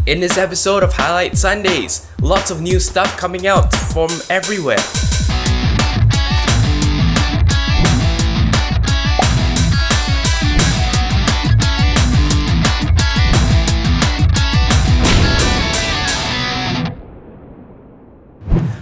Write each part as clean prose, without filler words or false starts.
In this episode of Highlight Sundays, lots of new stuff coming out from everywhere.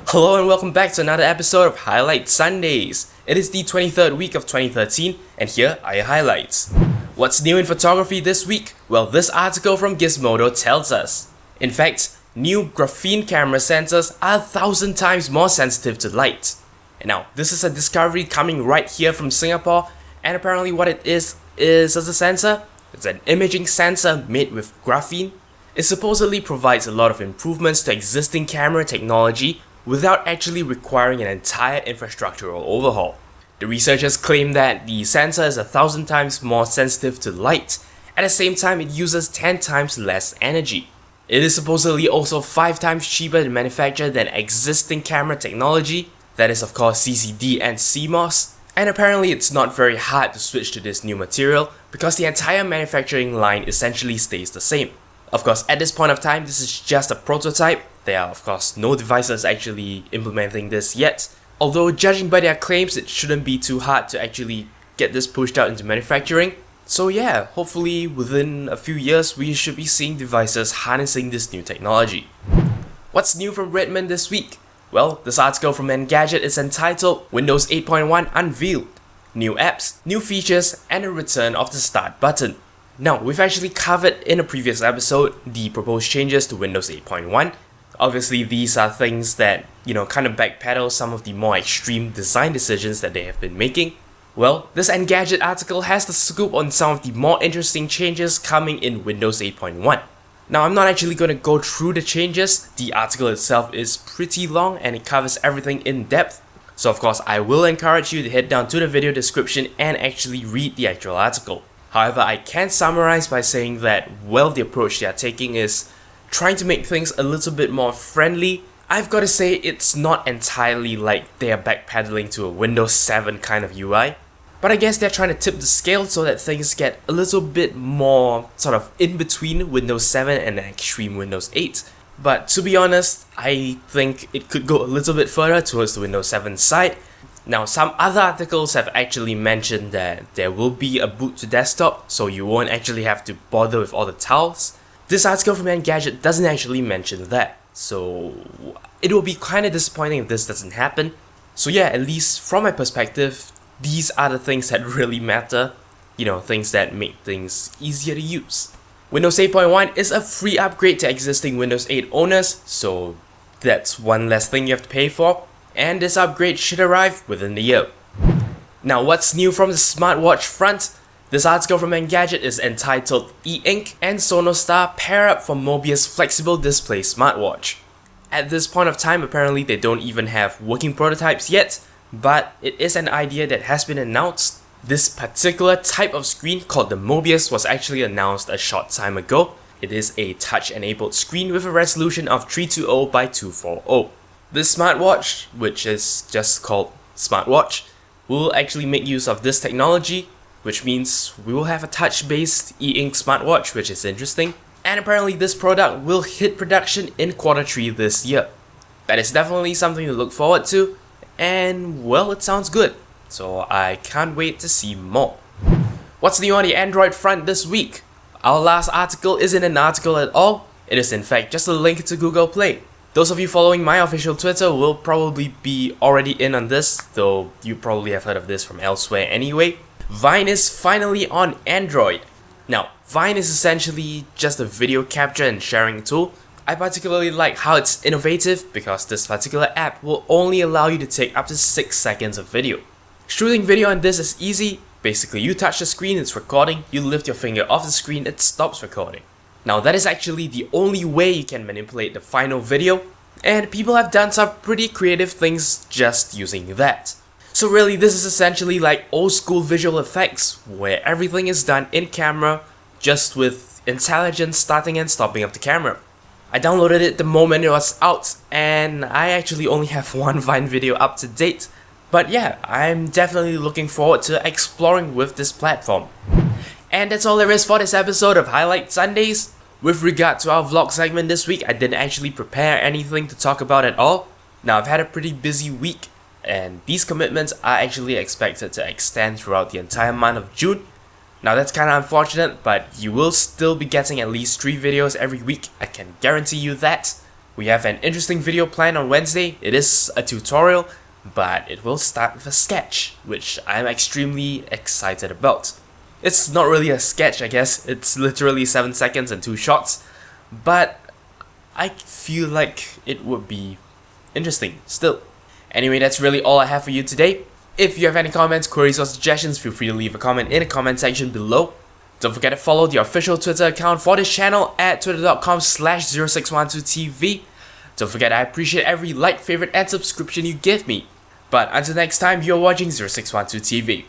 Hello and welcome back to another episode of Highlight Sundays. It is the 23rd week of 2013 and here are your highlights. What's new in photography this week? Well, this article from Gizmodo tells us. In fact, new graphene camera sensors are 1,000 times more sensitive to light. And now, this is a discovery coming right here from Singapore, and apparently what it is as a sensor. It's an imaging sensor made with graphene. It supposedly provides a lot of improvements to existing camera technology without actually requiring an entire infrastructural overhaul. The researchers claim that the sensor is 1,000 times more sensitive to light. At the same time, it uses 10 times less energy. It is supposedly also 5 times cheaper to manufacture than existing camera technology, that is of course CCD and CMOS, and apparently it's not very hard to switch to this new material because the entire manufacturing line essentially stays the same. Of course, at this point of time, this is just a prototype. There are of course no devices actually implementing this yet, although judging by their claims, it shouldn't be too hard to actually get this pushed out into manufacturing. So yeah, hopefully within a few years we should be seeing devices harnessing this new technology. What's new from Redmond this week? Well, this article from Engadget is entitled Windows 8.1 Unveiled. New apps, new features, and a return of the Start button. Now, we've actually covered in a previous episode the proposed changes to Windows 8.1. Obviously, these are things that, kind of backpedal some of the more extreme design decisions that they have been making. Well, this Engadget article has the scoop on some of the more interesting changes coming in Windows 8.1. Now, I'm not actually going to go through the changes. The article itself is pretty long and it covers everything in depth. So of course, I will encourage you to head down to the video description and actually read the actual article. However, I can summarize by saying that, well, the approach they are taking is trying to make things a little bit more friendly. I've got to say it's not entirely like they are backpedaling to a Windows 7 kind of UI, but I guess they're trying to tip the scale so that things get a little bit more sort of in between Windows 7 and extreme Windows 8. But to be honest, I think it could go a little bit further towards the Windows 7 side. Now, some other articles have actually mentioned that there will be a boot to desktop, so you won't actually have to bother with all the tiles. This article from Engadget doesn't actually mention that, so it will be kind of disappointing if this doesn't happen. So yeah, at least from my perspective, these are the things that really matter, things that make things easier to use. Windows 8.1 is a free upgrade to existing Windows 8 owners, so that's one less thing you have to pay for, and this upgrade should arrive within the year. Now, what's new from the smartwatch front? This article from Engadget is entitled Ink and Sonostar Pair Up for Mobius Flexible Display Smartwatch. At this point of time, apparently they don't even have working prototypes yet, but it is an idea that has been announced. This particular type of screen called the Mobius was actually announced a short time ago. It is a touch-enabled screen with a resolution of 320 by 240. This smartwatch, which is just called smartwatch, will actually make use of this technology, which means we will have a touch-based e-ink smartwatch, which is interesting. And apparently this product will hit production in Q3 this year. That is definitely something to look forward to, and well, it sounds good. So I can't wait to see more. What's new on the Android front this week? Our last article isn't an article at all. It is in fact just a link to Google Play. Those of you following my official Twitter will probably be already in on this, though you probably have heard of this from elsewhere anyway. Vine is finally on Android. Now, Vine is essentially just a video capture and sharing tool. I particularly like how it's innovative because this particular app will only allow you to take up to 6 seconds of video. Shooting video on this is easy. Basically, you touch the screen, it's recording. You lift your finger off the screen, it stops recording. Now, that is actually the only way you can manipulate the final video, and people have done some pretty creative things just using that. So really, this is essentially like old school visual effects, where everything is done in camera, just with intelligence starting and stopping of the camera. I downloaded it the moment it was out, and I actually only have one Vine video up to date. But yeah, I'm definitely looking forward to exploring with this platform. And that's all there is for this episode of Highlight Sundays. With regard to our vlog segment this week, I didn't actually prepare anything to talk about at all. Now, I've had a pretty busy week, and these commitments are actually expected to extend throughout the entire month of June. Now, that's kinda unfortunate, but you will still be getting at least 3 videos every week, I can guarantee you that. We have an interesting video planned on Wednesday. It is a tutorial, but it will start with a sketch, which I'm extremely excited about. It's not really a sketch, I guess. It's literally 7 seconds and 2 shots, but I feel like it would be interesting still. Anyway, that's really all I have for you today. If you have any comments, queries, or suggestions, feel free to leave a comment in the comment section below. Don't forget to follow the official Twitter account for this channel at twitter.com/0612tv. Don't forget I appreciate every like, favorite, and subscription you give me. But until next time, you're watching 0612TV.